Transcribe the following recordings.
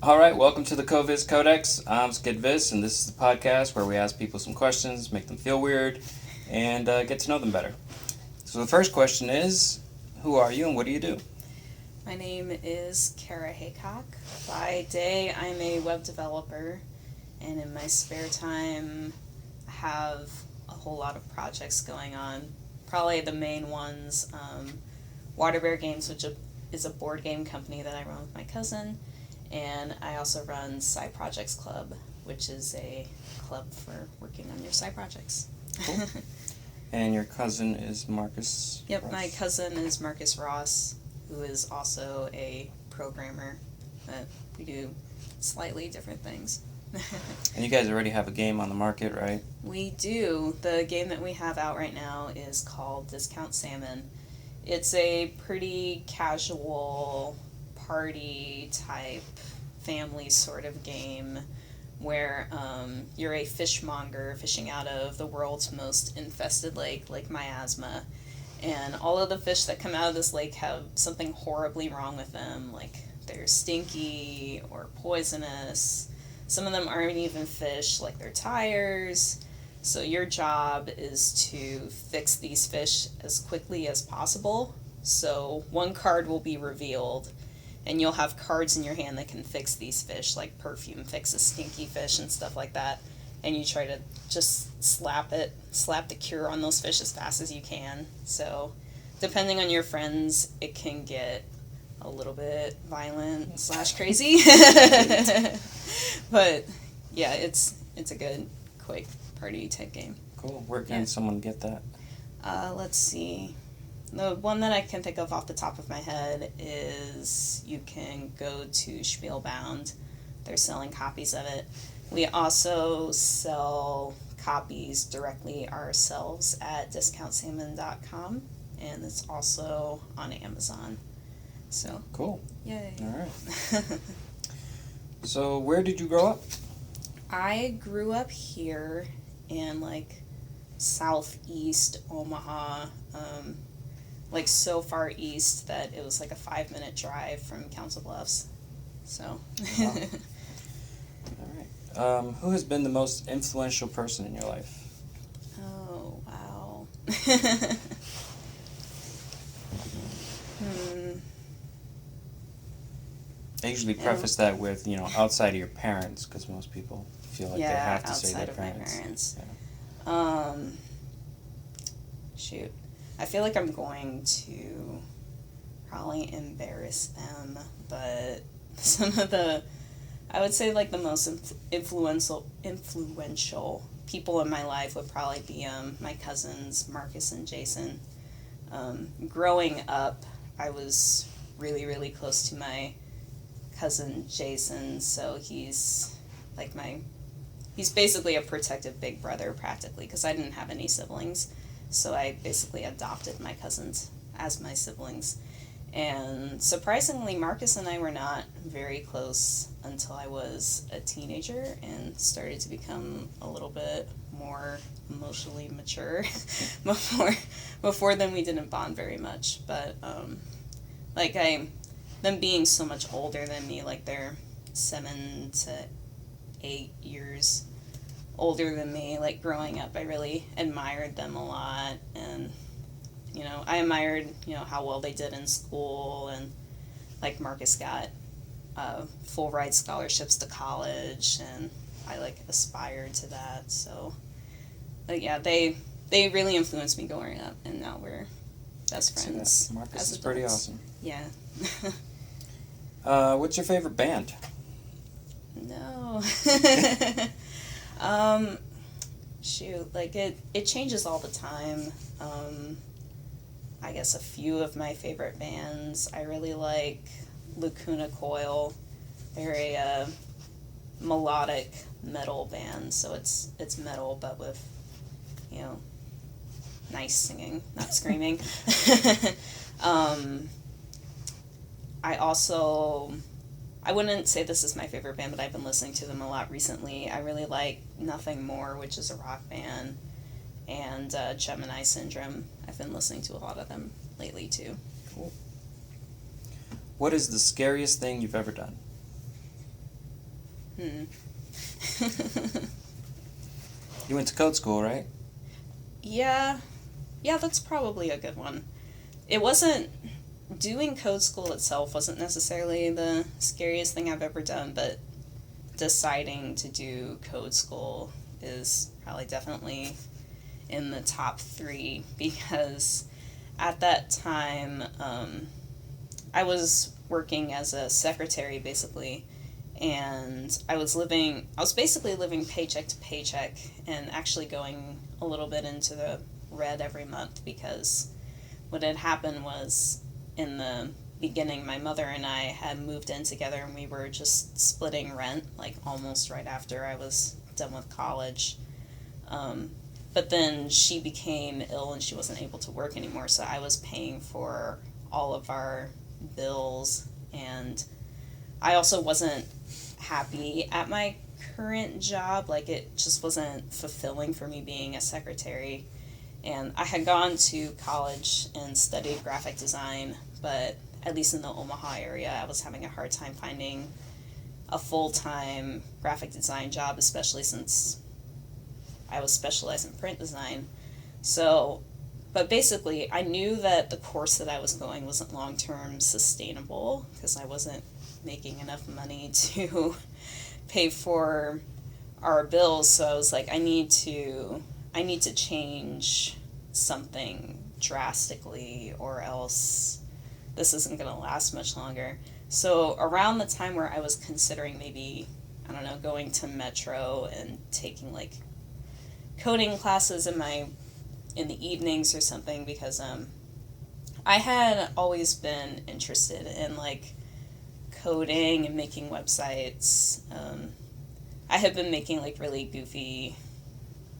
All right, welcome to the CoVis Codex. I'm Skidvis, and this is the podcast where we ask people some questions, make them feel weird, and get to know them better. So the first question is, who are you and what do you do? My name is Cara Heacock. By day, I'm a web developer, and in my spare time, I have a whole lot of projects going on. Probably the main ones, Water Bear Games, which is a board game company that I run with my cousin, and I also run Side Projects Club, which is a club for working on your side projects. Cool. And your cousin is Marcus Yep, Ross? my cousin is Marcus Ross, who is also a programmer, but we do slightly different things. And you guys already have a game on the market, right? We do. The game that we have out right now is called Discount Salmon. It's a pretty casual party type family sort of game where you're a fishmonger fishing out of the world's most infested lake Miasma, and all of the fish that come out of this lake have something horribly wrong with them, like they're stinky or poisonous. Some of them aren't even fish, like they're tires. So your job is to fix these fish as quickly as possible. So one card will be revealed, and you'll have cards in your hand that can fix these fish, like perfume fixes stinky fish and stuff like that. And you try to just slap the cure on those fish as fast as you can. So depending on your friends, it can get a little bit violent / crazy. But yeah, it's a good, quick party type game. Cool. Where can someone get that? Let's see. The one that I can think of off the top of my head is you can go to Spielbound. They're selling copies of it. We also sell copies directly ourselves at discountsalmon.com, and it's also on Amazon. So Cool. Yay. All right. So where did you grow up? I grew up here in southeast Omaha, so far east that it was like a 5-minute drive from Council Bluffs. So. Wow. All right. Who has been the most influential person in your life? Oh, wow. I usually preface that with, outside of your parents, because most people feel like they have to say their parents. Yeah, outside of Yeah. my parents. Shoot. I feel like I'm going to probably embarrass them, but some of I would say the most influential people in my life would probably be my cousins, Marcus and Jason. Growing up, I was really, really close to my cousin Jason, so he's he's basically a protective big brother practically, because I didn't have any siblings, so I basically adopted my cousins as my siblings. And surprisingly, Marcus and I were not very close until I was a teenager and started to become a little bit more emotionally mature. Before then, we didn't bond very much, but them being so much older than me, they're 7 to 8 years older than me, growing up, I really admired them a lot, and I admired how well they did in school, and Marcus got full ride scholarships to college, and I aspired to that. So they really influenced me growing up, and now we're best friends. Marcus is pretty awesome. Yeah. What's your favorite band? No. Shoot, it changes all the time. I guess a few of my favorite bands, I really like Lacuna Coil. They're a melodic metal band, so it's metal but with nice singing, not screaming. I wouldn't say this is my favorite band, but I've been listening to them a lot recently. I really like Nothing More, which is a rock band, and Gemini Syndrome. I've been listening to a lot of them lately, too. Cool. What is the scariest thing you've ever done? You went to code school, right? Yeah, that's probably a good one. It wasn't, doing code school itself wasn't necessarily the scariest thing I've ever done, but deciding to do code school is probably definitely in the top 3, because at that time, I was working as a secretary, basically, and I was basically living paycheck to paycheck, and actually going a little bit into the red every month, because what had happened was, in the beginning, my mother and I had moved in together, and we were just splitting rent, like, almost right after I was done with college. But then she became ill and she wasn't able to work anymore, so I was paying for all of our bills, and I also wasn't happy at my current job. Like, it just wasn't fulfilling for me being a secretary. And I had gone to college and studied graphic design, but at least in the Omaha area, I was having a hard time finding a full-time graphic design job, especially since I was specialized in print design. So, but basically, I knew that the course that I was going wasn't long-term sustainable, because I wasn't making enough money to pay for our bills. So I was like, I need to change something drastically, or else this isn't going to last much longer. So around the time where I was considering maybe, I don't know, going to Metro and taking, like, coding classes in the evenings or something, because I had always been interested in, like, coding and making websites. I had been making, like, really goofy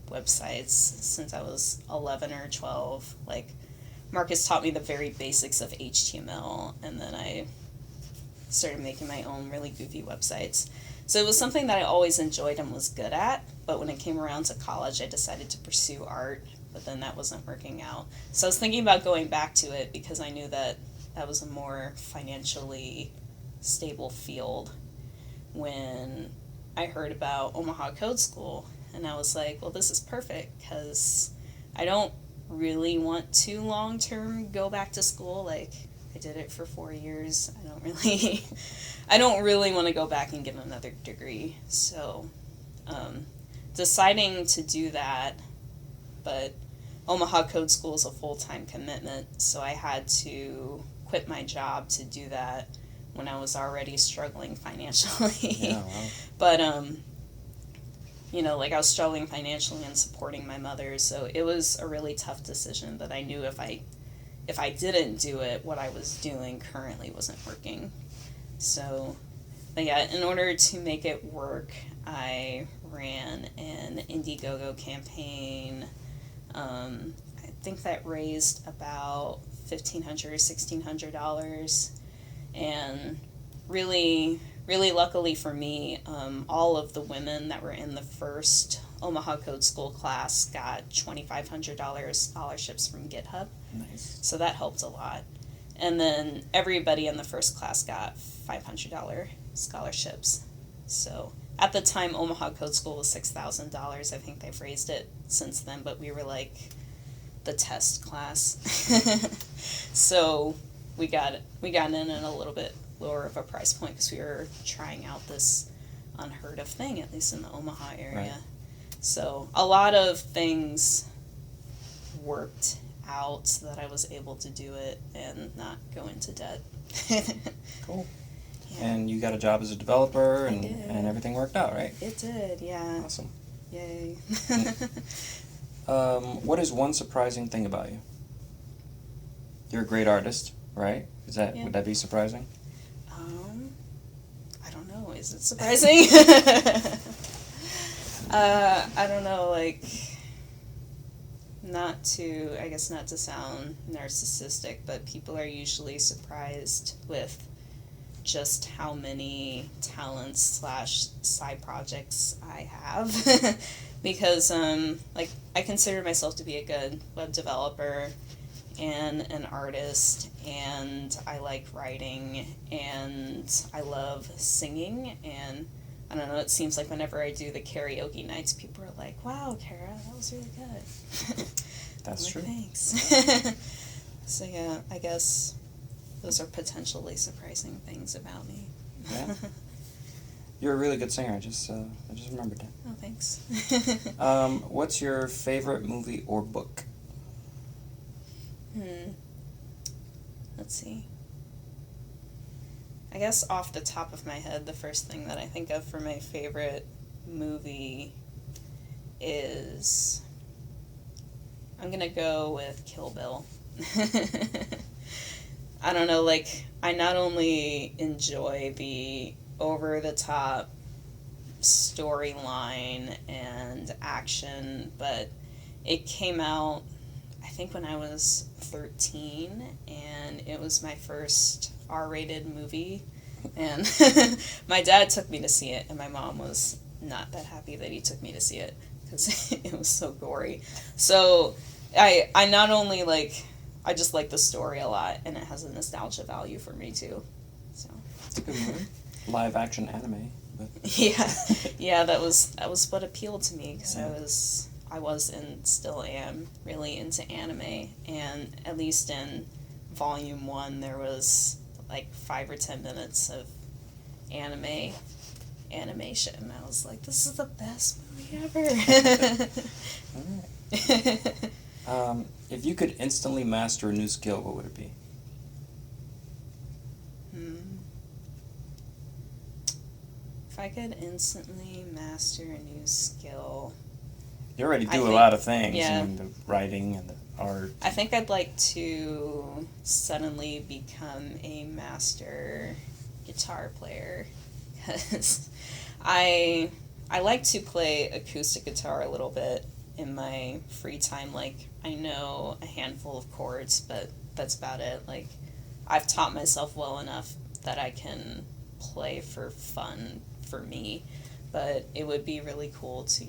websites since I was 11 or 12. Like, Marcus taught me the very basics of HTML, and then I started making my own really goofy websites. So it was something that I always enjoyed and was good at, but when it came around to college, I decided to pursue art, but then that wasn't working out. So I was thinking about going back to it, because I knew that that was a more financially stable field, when I heard about Omaha Code School, and I was like, well, this is perfect, because I don't really want to long-term go back to school. Like, I did it for 4 years. I don't really want to go back and get another degree. So, deciding to do that, but Omaha Code School is a full-time commitment, so I had to quit my job to do that when I was already struggling financially. Yeah, wow. But, like, I was struggling financially and supporting my mother, so it was a really tough decision, but I knew if I didn't do it, what I was doing currently wasn't working. So, but yeah, in order to make it work, I ran an Indiegogo campaign. I think that raised about $1,500 or $1,600, and really luckily for me, all of the women that were in the first Omaha Code School class got $2,500 scholarships from GitHub. Nice. So that helped a lot. And then everybody in the first class got $500 scholarships. So at the time, Omaha Code School was $6,000. I think they've raised it since then, but we were like the test class. So we got in at a little bit lower of a price point, because we were trying out this unheard of thing, at least in the Omaha area. Right. So a lot of things worked out so that I was able to do it and not go into debt. Cool. Yeah. And you got a job as a developer, I and did. and everything worked out, right? It did, yeah. Awesome. Yay. What is one surprising thing about you? You're a great artist, right? Yeah. Would that be surprising? I don't know. Is it surprising? I don't know, like, not to sound narcissistic, but people are usually surprised with just how many talents / side projects I have. Because, like, I consider myself to be a good web developer and an artist, and I like writing, and I love singing, and I don't know, it seems like whenever I do the karaoke nights, people are like, wow, Cara, that was really good. That's true. Thanks. Yeah. So yeah, I guess those are potentially surprising things about me. Yeah. You're a really good singer. I just remembered that. Oh, thanks. What's your favorite movie or book? Let's see. I guess off the top of my head, the first thing that I think of for my favorite movie is... I'm gonna go with Kill Bill. I don't know, like, I not only enjoy the over-the-top storyline and action, but it came out, I think, when I was 13, and it was my first R-rated movie, and my dad took me to see it, and my mom was not that happy that he took me to see it, because it was so gory. So, I not only, like, I just like the story a lot, and it has a nostalgia value for me, too. So. It's a good movie. Live action anime. But. Yeah, that was what appealed to me, because Yeah. I was and still am really into anime, and at least in volume 1 there was like 5 or 10 minutes of animation. I was like, this is the best movie ever. All right. If you could instantly master a new skill, what would it be? If I could instantly master a new skill... You already do a lot of things. Yeah. I mean, the writing and the art. I think I'd like to suddenly become a master guitar player, because I like to play acoustic guitar a little bit in my free time. Like, I know a handful of chords, but that's about it. Like, I've taught myself well enough that I can play for fun for me, but it would be really cool to,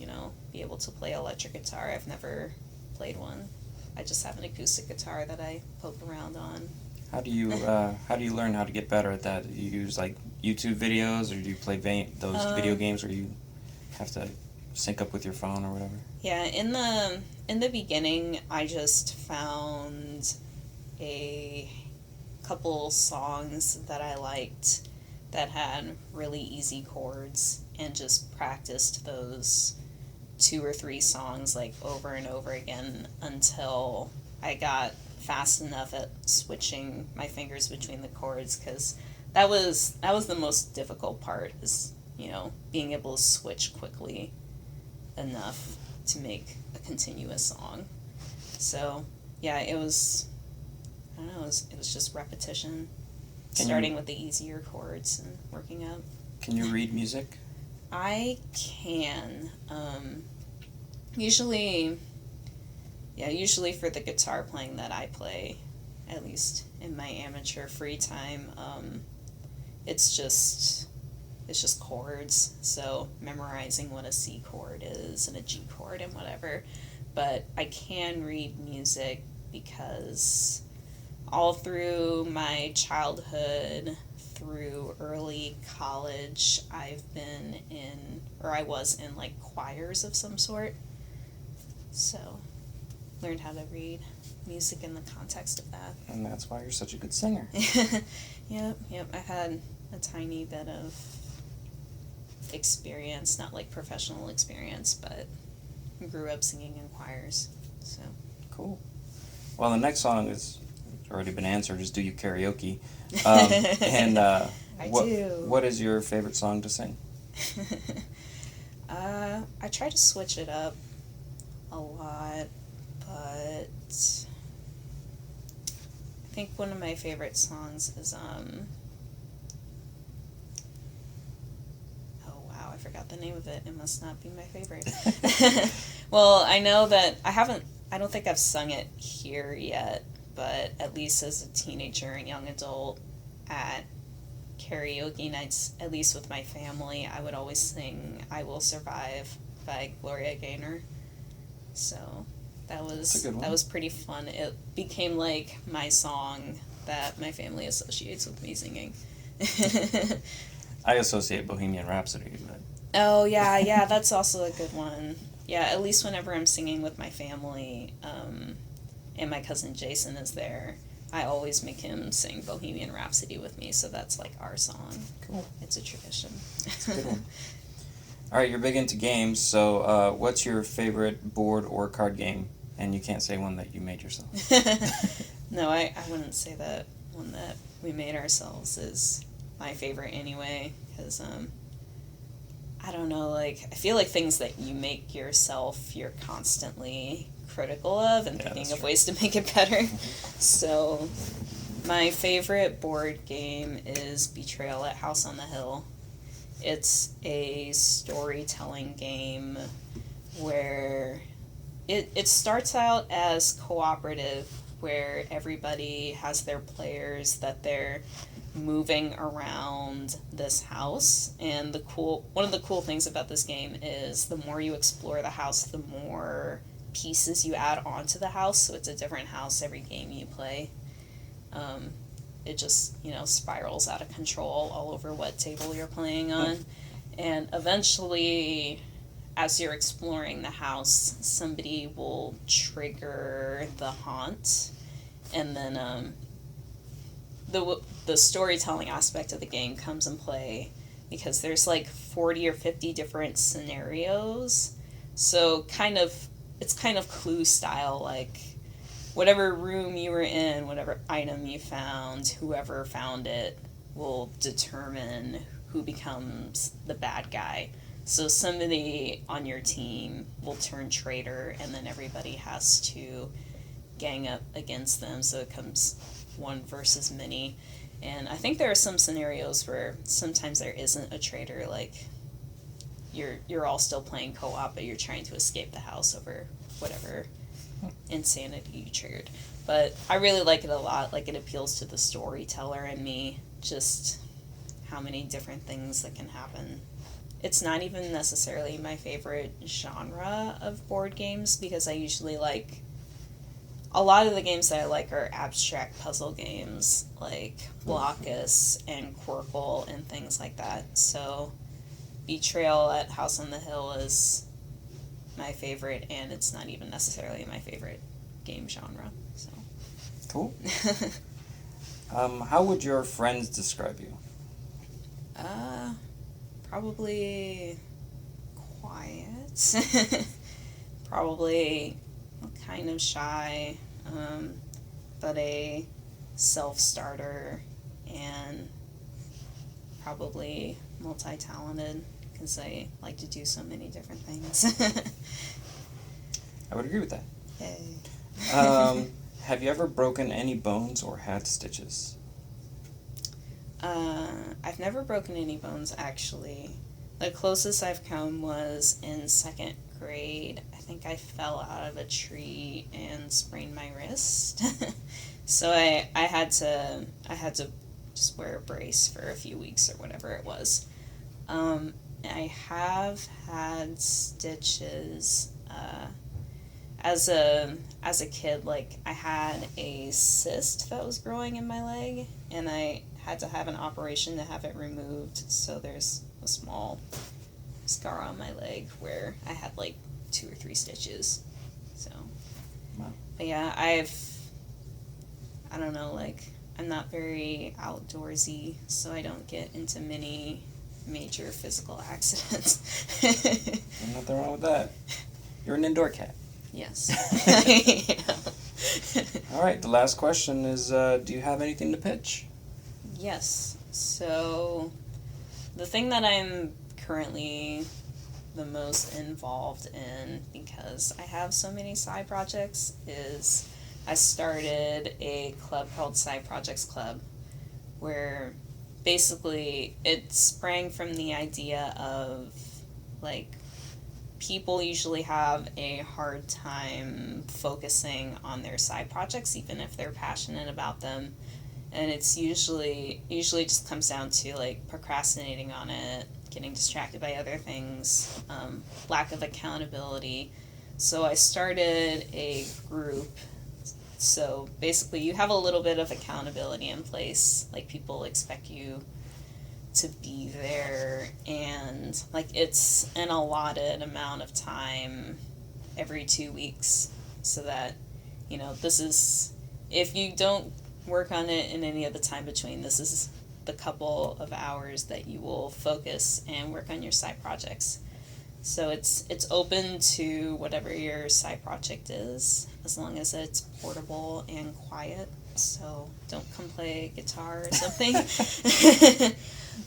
be able to play electric guitar. I've never played one. I just have an acoustic guitar that I poke around on. How do you learn how to get better at that? Do you use like YouTube videos, or do you play those video games where you have to sync up with your phone or whatever? Yeah, in the beginning, I just found a couple songs that I liked that had really easy chords, and just practiced those 2 or 3 songs like over and over again until I got fast enough at switching my fingers between the chords, because that was the most difficult part, is being able to switch quickly enough to make a continuous song. So yeah, it was just repetition, starting with the easier chords and working up. Can you read music? I can. Usually for the guitar playing that I play, at least in my amateur free time, it's just chords. So memorizing what a C chord is and a G chord and whatever. But I can read music because all through my childhood, through early college, I was in like choirs of some sort. So, learned how to read music in the context of that. And that's why you're such a good singer. Yep. I've had a tiny bit of experience, not like professional experience, but grew up singing in choirs. So. Cool. Well, the next song is already been answered, is Do You Karaoke? I do. What is your favorite song to sing? I try to switch it up a lot, but I think one of my favorite songs is I forgot the name of it. It must not be my favorite. Well, I know that I don't think I've sung it here yet, but at least as a teenager and young adult at karaoke nights, at least with my family, I would always sing I Will Survive by Gloria Gaynor. So that was pretty fun. It became like my song that my family associates with me singing. I associate Bohemian Rhapsody, but Oh, yeah, that's also a good one. Yeah, at least whenever I'm singing with my family, and my cousin Jason is there, I always make him sing Bohemian Rhapsody with me, so that's like our song. Cool. It's a tradition. That's a good one. All right, you're big into games, so what's your favorite board or card game? And you can't say one that you made yourself. No, I wouldn't say that one that we made ourselves is my favorite anyway, because I don't know, like, I feel like things that you make yourself, you're constantly critical of and thinking of ways to make it better. So, my favorite board game is Betrayal at House on the Hill. It's a storytelling game where it starts out as cooperative, where everybody has their players that they're moving around this house. And one of the cool things about this game is the more you explore the house, the more pieces you add onto the house, so it's a different house every game you play. It just, spirals out of control all over what table you're playing on. And eventually, as you're exploring the house, somebody will trigger the haunt, and then the storytelling aspect of the game comes in play, because there's like 40 or 50 different scenarios. So it's kind of Clue style, like whatever room you were in, whatever item you found, whoever found it will determine who becomes the bad guy. So somebody on your team will turn traitor, and then everybody has to gang up against them, so it comes one versus many. And I think there are some scenarios where sometimes there isn't a traitor, like you're all still playing co-op, but you're trying to escape the house over whatever insanity you triggered. But I really like it a lot. Like, it appeals to the storyteller in me, just how many different things that can happen. It's not even necessarily my favorite genre of board games, because I usually like... A lot of the games that I like are abstract puzzle games, like Blockus and Quirkle and things like that. So Betrayal at House on the Hill is my favorite, and it's not even necessarily my favorite game genre. So cool. How would your friends describe you? Probably quiet. Probably kind of shy, but a self-starter, and probably multi-talented, because I like to do so many different things. I would agree with that. Yay. Have you ever broken any bones or had stitches? I've never broken any bones, actually. The closest I've come was in 2nd grade. I think I fell out of a tree and sprained my wrist. So I had to just wear a brace for a few weeks or whatever it was. I have had stitches as a kid. Like, I had a cyst that was growing in my leg, and I had to have an operation to have it removed. So there's a small scar on my leg where I had like 2 or 3 stitches. So, wow. But yeah, I don't know, like, I'm not very outdoorsy, so I don't get into many major physical accidents. There's nothing wrong with that. You're an indoor cat. Yes. All right, the last question is, do you have anything to pitch? Yes. So, the thing that I'm currently the most involved in, because I have so many side projects, is I started a club called Side Projects Club, where basically it sprang from the idea of, like, people usually have a hard time focusing on their side projects, even if they're passionate about them. And it's usually just comes down to, like, procrastinating on it, getting distracted by other things, lack of accountability. So I started a group. So basically you have a little bit of accountability in place. Like, people expect you to be there, and like it's an allotted amount of time every 2 weeks, so that, you know, this is, if you don't work on it in any of the time between, this is the couple of hours that you will focus and work on your side projects. So it's open to whatever your side project is, as long as it's portable and quiet. So don't come play guitar or something.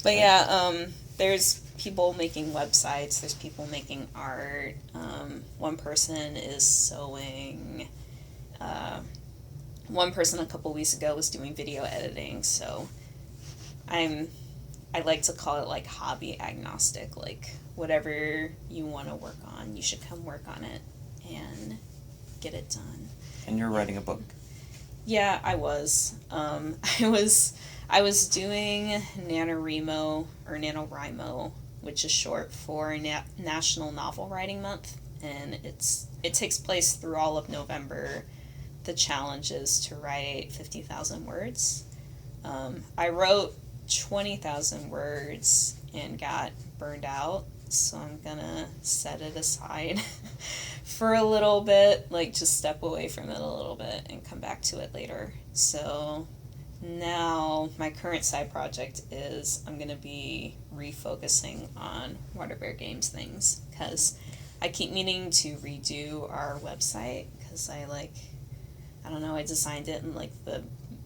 But yeah, there's people making websites, there's people making art. One person is sewing. One person a couple weeks ago was doing video editing. So I like to call it like hobby agnostic. Like whatever you want to work on, you should come work on it and get it done. And you're writing a book. Yeah, I was. I was doing Nanowrimo, which is short for National Novel Writing Month, and it takes place through all of November. The challenge is to write 50,000 words. I wrote 20,000 words and got burned out, so I'm gonna set it aside for a little bit, like just step away from it a little bit and come back to it later. So now my current side project is I'm gonna be refocusing on Water Bear Games things, because I keep meaning to redo our website, because I don't know, I designed it in like the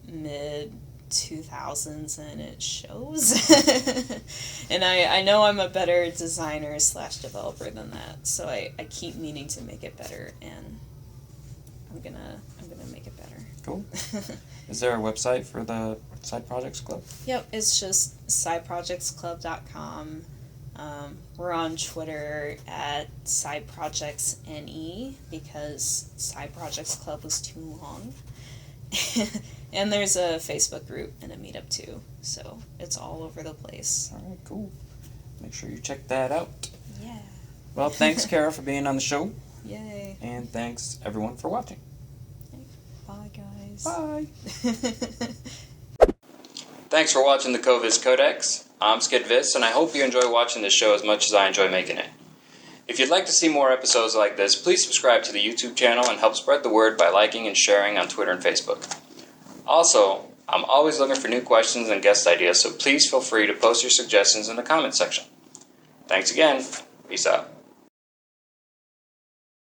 mid 2000s and it shows. And I know I'm a better designer / developer than that, so I keep meaning to make it better, and I'm gonna make it better. Cool. Is there a website for the Side Projects Club? Yep, it's just sideprojectsclub.com. We're on Twitter at sideprojectsne, because Side Projects Club was too long. And there's a Facebook group and a meetup too, so it's all over the place. All right, cool. Make sure you check that out. Yeah. Well, thanks, Cara, for being on the show. Yay. And thanks, everyone, for watching. Bye, guys. Bye. Thanks for watching the CoVis Codex. I'm Skidvis, and I hope you enjoy watching this show as much as I enjoy making it. If you'd like to see more episodes like this, please subscribe to the YouTube channel and help spread the word by liking and sharing on Twitter and Facebook. Also, I'm always looking for new questions and guest ideas, so please feel free to post your suggestions in the comments section. Thanks again. Peace out.